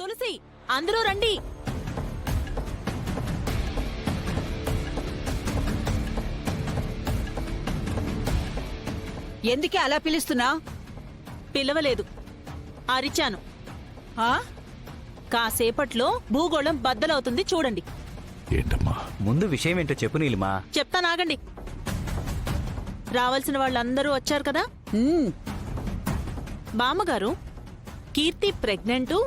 తులసి అందరూ రండి. ఎందుకే అలా పిలుస్తున్నా? పిలవలేదు, అరిచాను. కాసేపట్లో భూగోళం బద్దలవుతుంది చూడండి. ఏంటమ్మా? ముందు విషయం ఏంటో చెప్పు నీలిమా. చెప్తానాగండి. రావాల్సిన వాళ్ళందరూ వచ్చారు కదా. బామ్మగారు, కీర్తి ప్రెగ్నెంటు,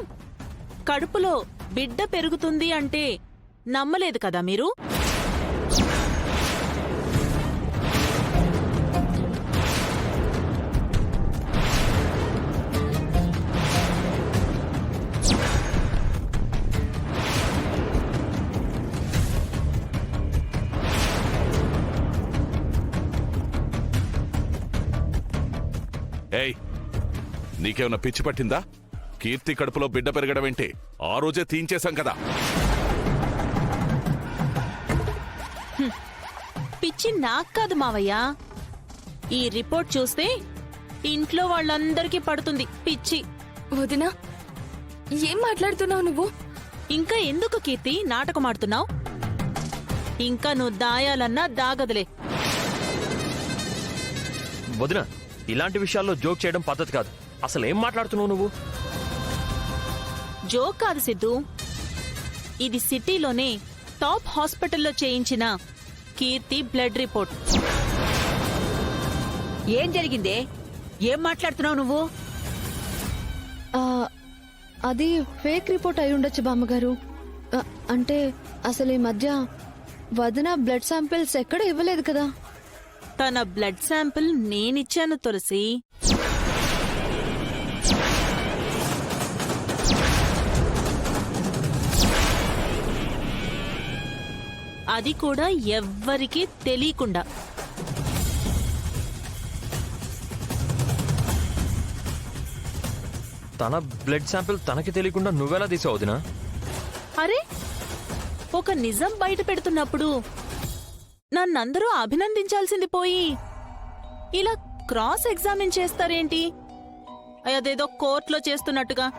కడుపులో బిడ్డ పెరుగుతుంది అంటే నమ్మలేదు కదా మీరు? ఏయ్, నీకేమన్నా పిచ్చి పట్టిందా? కీర్తి కడుపులో బిడ్డ పెరగడం ఏంటి? ఆ రోజే తీయించేశాం కదా. పిచ్చి నాకు కాదు మావయ్య. ఈ రిపోర్ట్ చూస్తే ఇంట్లో వాళ్ళందరికీ పడుతుంది పిచ్చి. వదినా, ఏం మాట్లాడుతున్నావు నువ్వు? ఇంకా ఎందుకు కీర్తి నాటకమాడుతున్నావు? ఇంకా నువ్వు దాయాలన్నా దాగదులే. వదిన, ఇలాంటి విషయాల్లో జోక్ చేయడం పద్ధతి కాదు. అసలు ఏం మాట్లాడుతున్నావు నువ్వు? జోక్ కాదు సిద్ధు, ఇది సిటీలోనే టాప్ హాస్పిటల్లో చేయించిన కీర్తి బ్లడ్ రిపోర్ట్. ఏం జరిగిందే? ఏం మాట్లాడుతున్నావు నువ్వు? అది ఫేక్ రిపోర్ట్ అయి ఉండొచ్చు బామ్మగారు. అంటే అసలు ఈ మధ్య వదిన బ్లడ్ శాంపిల్స్ ఎక్కడ ఇవ్వలేదు కదా. తన బ్లడ్ శాంపిల్ నేనిచ్చాను తులసి. అది కూడా ఎవ్వరికీ తెలియకుండా. తన బ్లడ్ శాంపిల్ తనకి తెలియకుండా నువ్వెలా తీసావు వదినా? అరే, ఒక నిజం బయట పెడుతున్నప్పుడు నన్నందరూ అభినందించాల్సింది పోయి ఇలా క్రాస్ ఎగ్జామిన్ చేస్తారేంటి? అదేదో కోర్టులో చేస్తున్నట్టుగా.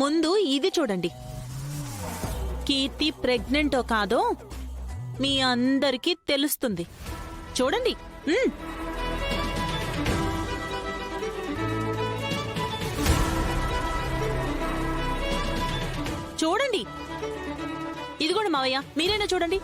ముందు ఇది చూడండి. కీర్తి ప్రెగ్నెంటో కాదో మీ అందరికీ తెలుస్తుంది. చూడండి. చూడండి. ఇదిగోండి మావయ్య, మీరైనా చూడండి.